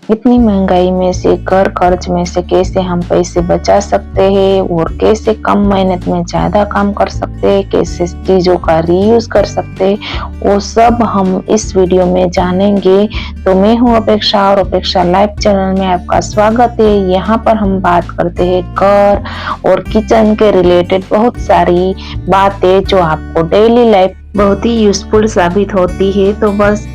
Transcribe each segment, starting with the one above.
इतनी महंगाई में से, घर खर्च में से कैसे हम पैसे बचा सकते हैं और कैसे कम मेहनत में ज़्यादा काम कर सकते हैं, कैसे चीज़ों का रीयूज़ कर सकते हैं, वो सब हम इस वीडियो में जानेंगे। तो मैं हूँ अपेक्षा और अपेक्षा लाइव चैनल में आपका स्वागत है। यहाँ पर हम बात करते हैं घर और किचन के रिलेटेड बहुत सारी बातें जो आपको डेली लाइफ बहुत ही यूज़फुल साबित होती है। तो बस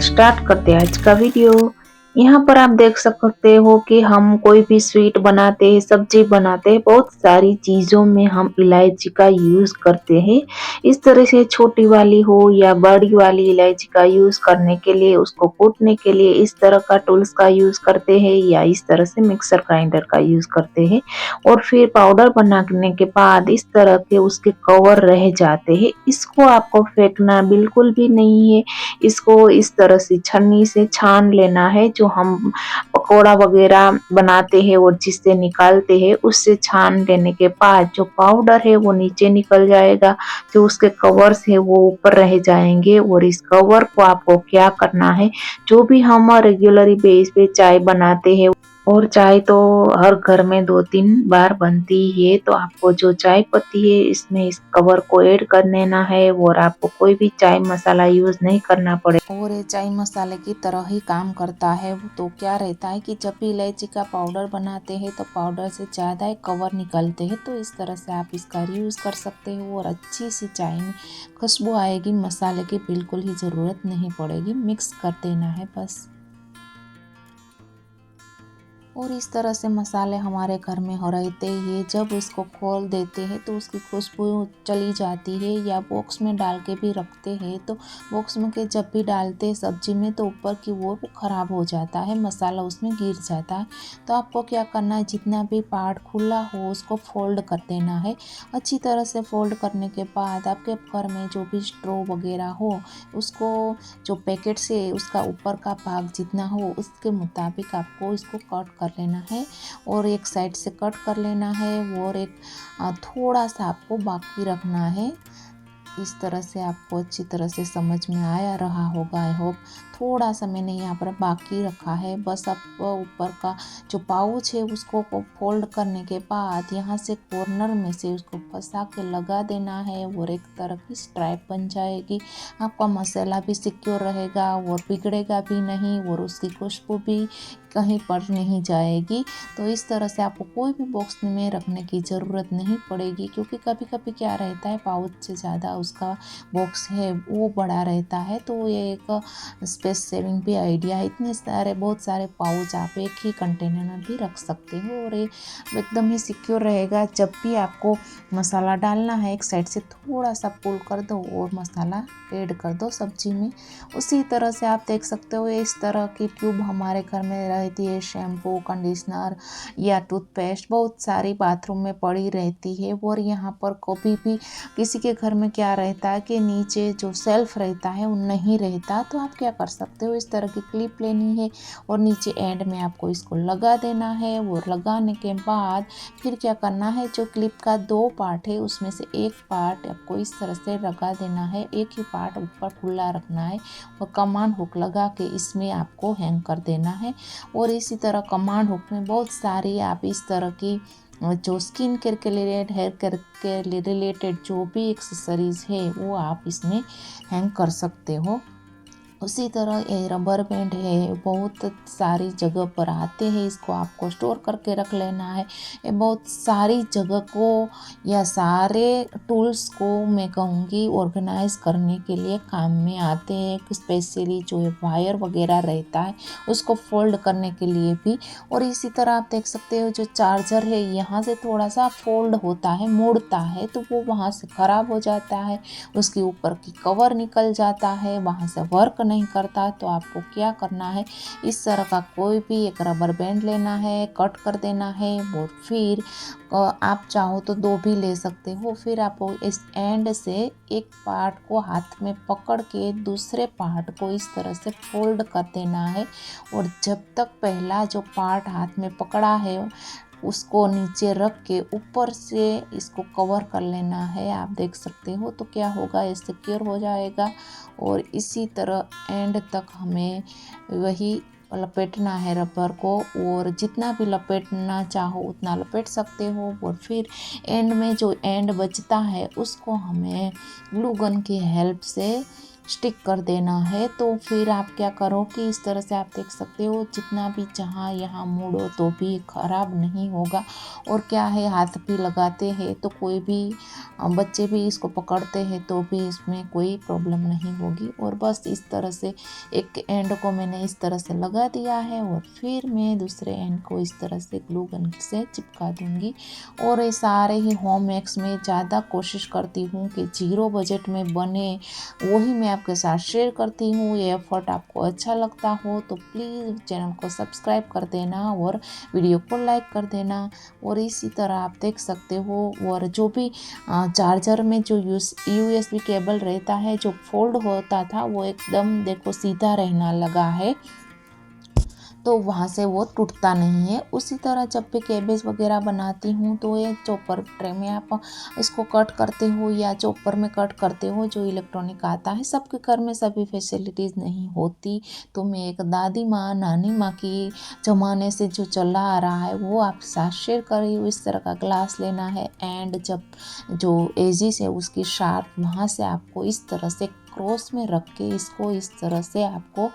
स्टार्ट करते हैं आज का वीडियो। यहाँ पर आप देख सकते हो कि हम कोई भी स्वीट बनाते हैं, सब्जी बनाते हैं, बहुत सारी चीज़ों में हम इलायची का यूज़ करते हैं। इस तरह से छोटी वाली हो या बड़ी वाली इलायची का यूज़ करने के लिए, उसको कूटने के लिए इस तरह का टूल्स का यूज़ करते हैं या इस तरह से मिक्सर ग्राइंडर का यूज़ करते हैं। और फिर पाउडर बनाने के बाद इस तरह के उसके कवर रह जाते हैं। इसको आपको फेंकना बिल्कुल भी नहीं है। इसको इस तरह से छन्नी से छान लेना है, जो हम पकोड़ा वगैरह बनाते हैं और जिससे निकालते हैं, उससे छान लेने के बाद जो पाउडर है वो नीचे निकल जाएगा, जो उसके कवर्स है वो ऊपर रह जाएंगे। और इस कवर को आपको क्या करना है, जो भी हम रेगुलरी बेस पे चाय बनाते हैं, और चाय तो हर घर में 2-3 बार बनती है, तो आपको जो चाय पत्ती है इसमें इस कवर को ऐड कर देना है और आपको कोई भी चाय मसाला यूज़ नहीं करना पड़ेगा। और ये चाय मसाले की तरह ही काम करता है। तो क्या रहता है कि जब भी इलायची का पाउडर बनाते हैं तो पाउडर से ज़्यादा ही कवर निकलते हैं, तो इस तरह से आप इसका यूज़ कर सकते हो और अच्छी सी चाय में खुशबू आएगी। मसाले की बिल्कुल ही ज़रूरत नहीं पड़ेगी, मिक्स कर देना है बस। और इस तरह से मसाले हमारे घर में हो रहते ही जब इसको खोल देते हैं तो उसकी खुशबू चली जाती है, या बॉक्स में डाल के भी रखते हैं तो बॉक्स में के जब भी डालते हैं सब्जी में तो ऊपर की वो ख़राब हो जाता है, मसाला उसमें गिर जाता है। तो आपको क्या करना है, जितना भी पार्ट खुला हो उसको फोल्ड कर देना है। अच्छी तरह से फोल्ड करने के बाद आपके घर में जो भी स्ट्रॉ वगैरह हो, उसको जो पैकेट से उसका ऊपर का भाग जितना हो उसके मुताबिक आपको इसको कट कर लेना है और एक साइड से कट कर लेना है और एक थोड़ा सा आपको बाकी रखना है। इस तरह से आपको अच्छी तरह से समझ में आया रहा होगा, आई होप। थोड़ा सा मैंने यहाँ पर बाकी रखा है, बस आप ऊपर का जो पाउच है उसको फोल्ड करने के बाद यहाँ से कॉर्नर में से उसको फंसा के लगा देना है और एक तरह की स्ट्राइप बन जाएगी। आपका मसाला भी सिक्योर रहेगा और बिगड़ेगा भी नहीं और उसकी खुशबू भी कहीं पर नहीं जाएगी। तो इस तरह से आपको कोई भी बॉक्स में रखने की ज़रूरत नहीं पड़ेगी, क्योंकि कभी कभी क्या रहता है, पाउच से ज़्यादा उसका बॉक्स है वो बड़ा रहता है। तो ये एक स्पेस सेविंग भी आइडिया है। इतने सारे बहुत सारे पाउच आप एक ही कंटेनर में भी रख सकते हो और ये एकदम ही सिक्योर रहेगा। जब भी आपको मसाला डालना है एक साइड से थोड़ा सा पुल कर दो और मसाला ऐड कर दो सब्जी में। उसी तरह से आप देख सकते हो इस तरह की ट्यूब हमारे घर में रहती है। शैम्पू, कंडीशनर या टूथपेस्ट बहुत सारी बाथरूम में पड़ी रहती है। और यहाँ पर कभी भी किसी के घर में क्या रहता है कि नीचे जो सेल्फ रहता है वो नहीं रहता, तो आप क्या कर सकते हो, इस तरह की क्लिप लेनी है और नीचे एंड में आपको इसको लगा देना है। वो लगाने के बाद फिर क्या करना है, जो क्लिप का 2 पार्ट है उसमें से एक पार्ट आपको इस तरह से लगा देना है, एक ही पार्ट ऊपर खुला रखना है और कमांड हुक लगा के इसमें आपको हैंग कर देना है। और इसी तरह कमांड हुक में बहुत सारी आप इस तरह की जो स्किन केयर के रिलेटेड, हेयर केयर के रिलेटेड जो भी एक्सेसरीज है वो आप इसमें हैंग कर सकते हो। उसी तरह ये रबर बैंड है, बहुत सारी जगह पर आते हैं, इसको आपको स्टोर करके रख लेना है। ये बहुत सारी जगह को या सारे टूल्स को मैं कहूँगी ऑर्गेनाइज करने के लिए काम में आते हैं। स्पेशली जो वायर वगैरह रहता है उसको फोल्ड करने के लिए भी। और इसी तरह आप देख सकते हो जो चार्जर है यहाँ से थोड़ा सा फोल्ड होता है, मुड़ता है, तो वो वहाँ से ख़राब हो जाता है, उसके ऊपर की कवर निकल जाता है, वहाँ से वर्क नहीं करता। तो आपको क्या करना है, इस तरह का कोई भी एक रबर बैंड लेना है, कट कर देना है और फिर आप चाहो तो 2 भी ले सकते हो। फिर आपको इस एंड से एक पार्ट को हाथ में पकड़ के दूसरे पार्ट को इस तरह से फोल्ड कर देना है और जब तक पहला जो पार्ट हाथ में पकड़ा है उसको नीचे रख के ऊपर से इसको कवर कर लेना है। आप देख सकते हो तो क्या होगा, ये सिक्योर हो जाएगा। और इसी तरह एंड तक हमें वही लपेटना है रबर को, और जितना भी लपेटना चाहो उतना लपेट सकते हो। और फिर एंड में जो एंड बचता है उसको हमें ग्लू गन की हेल्प से स्टिक कर देना है। तो फिर आप क्या करो कि इस तरह से आप देख सकते हो, जितना भी जहाँ यहाँ मोड़ो तो भी ख़राब नहीं होगा। और क्या है, हाथ भी लगाते हैं तो कोई भी बच्चे भी इसको पकड़ते हैं तो भी इसमें कोई प्रॉब्लम नहीं होगी। और बस इस तरह से एक एंड को मैंने इस तरह से लगा दिया है, और फिर मैं दूसरे एंड को इस तरह से ग्लू गन से चिपका दूँगी। और ये सारे ही होम मेक्स में ज़्यादा कोशिश करती हूँ कि 0 बजट में बने, वही मैं आपके साथ शेयर करती हूँ। ये एफर्ट आपको अच्छा लगता हो तो प्लीज़ चैनल को सब्सक्राइब कर देना और वीडियो को लाइक कर देना। और इसी तरह आप देख सकते हो। और जो भी चार्जर में जो USB केबल रहता है, जो फोल्ड होता था, वो एकदम देखो सीधा रहना लगा है, तो वहाँ से वो टूटता नहीं है। उसी तरह जब भी कैबेज वगैरह बनाती हूँ तो ये चॉपर ट्रे में आप इसको कट करते हो या चॉपर में कट करते हो, जो इलेक्ट्रॉनिक आता है। सबके घर में सभी फैसिलिटीज़ नहीं होती, तो मैं एक दादी माँ नानी माँ की ज़माने से जो चला आ रहा है वो आप साथ शेयर कर रही हूँ। इस तरह का ग्लास लेना है, एंड जब जो एजिस है उसकी शार्प वहाँ से आपको इस तरह से क्रॉस में रख के इसको इस तरह से आपको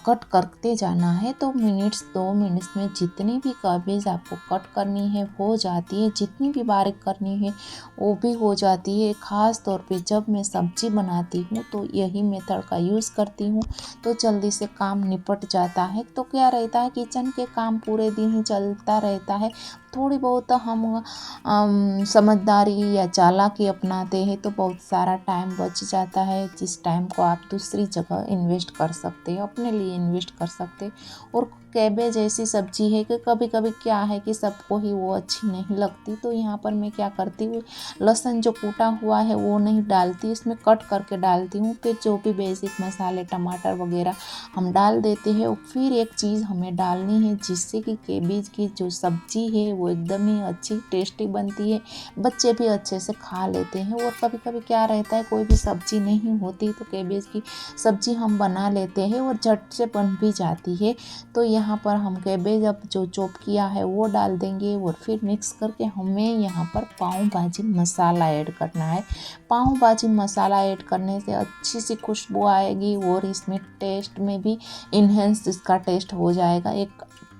कट करते जाना है। तो 2 मिनट्स में जितनी भी कैबेज आपको कट करनी है हो जाती है, जितनी भी बारीक करनी है वो भी हो जाती है। ख़ास तौर पे जब मैं सब्ज़ी बनाती हूँ तो यही मेथड का यूज़ करती हूँ, तो जल्दी से काम निपट जाता है। तो क्या रहता है, किचन के काम पूरे दिन ही चलता रहता है। थोड़ी बहुत हम समझदारी या चालाकी अपनाते हैं तो बहुत सारा टाइम बच जाता है, जिस टाइम को आप दूसरी जगह इन्वेस्ट कर सकते हैं, अपने लिए इन्वेस्ट कर सकते। और कैबेज ऐसी सब्जी है कि कभी कभी क्या है कि सबको ही वो अच्छी नहीं लगती, तो यहाँ पर मैं क्या करती हूँ, लहसुन जो कूटा हुआ है वो नहीं डालती, इसमें कट करके डालती हूँ। फिर जो भी बेसिक मसाले टमाटर वगैरह हम डाल देते हैं। और फिर एक चीज़ हमें डालनी है जिससे कि कैबेज की जो सब्जी है वो एकदम ही अच्छी टेस्टी बनती है, बच्चे भी अच्छे से खा लेते हैं। और कभी कभी क्या रहता है, कोई भी सब्जी नहीं होती तो कैबेज की सब्जी हम बना लेते हैं और झट से बन भी जाती है। तो यहाँ पर हम कैबेज अब जो चॉप किया है वो डाल देंगे, और फिर मिक्स करके हमें यहाँ पर पाव भाजी मसाला ऐड करना है। पाव भाजी मसाला ऐड करने से अच्छी सी खुशबू आएगी, और इसमें टेस्ट में भी इन्हेंस इसका टेस्ट हो जाएगा।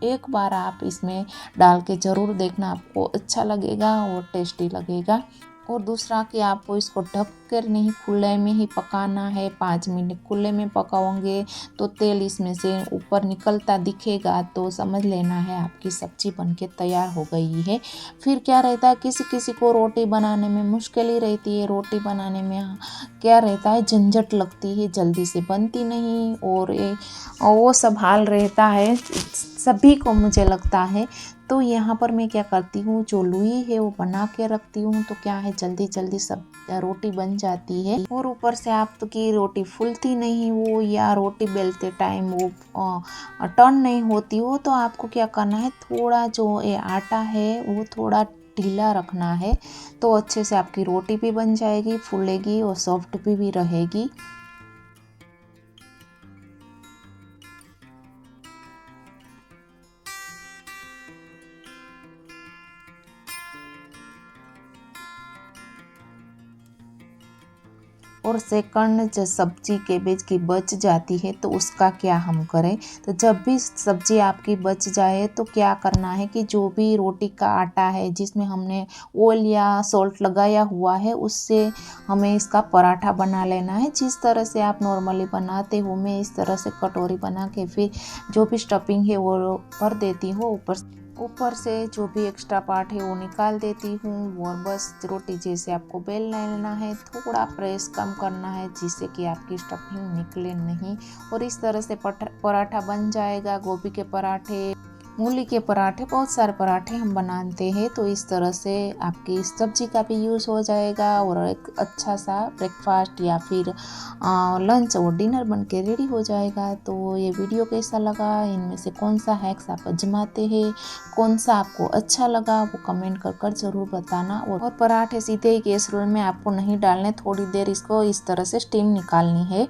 एक बार आप इसमें डाल के ज़रूर देखना, आपको अच्छा लगेगा और टेस्टी लगेगा। और दूसरा कि आपको इसको ढक कर नहीं, खुले में ही पकाना है। 5 मिनट खुले में पकाओगे तो तेल इसमें से ऊपर निकलता दिखेगा, तो समझ लेना है आपकी सब्जी बनके तैयार हो गई है। फिर क्या रहता है, किसी किसी को रोटी बनाने में मुश्किल ही रहती है। रोटी बनाने में क्या रहता है, झंझट लगती है, जल्दी से बनती नहीं, और वो सब हाल रहता है सभी को, मुझे लगता है। तो यहाँ पर मैं क्या करती हूँ, जो लुई है वो बना के रखती हूँ, तो क्या है जल्दी जल्दी सब रोटी बन जाती है। और ऊपर से आप तो की रोटी फूलती नहीं हो, या रोटी बेलते टाइम वो टर्न नहीं होती हो, तो आपको क्या करना है, थोड़ा जो ये आटा है वो थोड़ा ढीला रखना है, तो अच्छे से आपकी रोटी भी बन जाएगी, फूलेगी और सॉफ्ट भी रहेगी। और सेकंड, जो सब्जी कैबेज की बच जाती है तो उसका क्या हम करें। तो जब भी सब्जी आपकी बच जाए तो क्या करना है कि जो भी रोटी का आटा है जिसमें हमने ऑयल या सॉल्ट लगाया हुआ है, उससे हमें इसका पराठा बना लेना है। जिस तरह से आप नॉर्मली बनाते हो, मैं इस तरह से कटोरी बना के फिर जो भी स्टफिंग है वो भर देती हूँ। ऊपर से जो भी एक्स्ट्रा पार्ट है वो निकाल देती हूँ, और बस रोटी जैसे आपको बेल लेना है, थोड़ा प्रेस कम करना है जिससे कि आपकी स्टफिंग निकले नहीं। और इस तरह से पराठा बन जाएगा। गोभी के पराठे, मूली के पराठे, बहुत सारे पराठे हम बनाते हैं। तो इस तरह से आपकी सब्जी का भी यूज़ हो जाएगा, और एक अच्छा सा ब्रेकफास्ट या फिर लंच और डिनर बन के रेडी हो जाएगा। तो ये वीडियो कैसा लगा, इनमें से कौन सा हैक्स आप आजमाते हैं, कौन सा आपको अच्छा लगा, वो कमेंट कर ज़रूर बताना। और पराठे सीधे ही कैसरोल में आपको नहीं डालने, थोड़ी देर इसको इस तरह से स्टीम निकालनी है।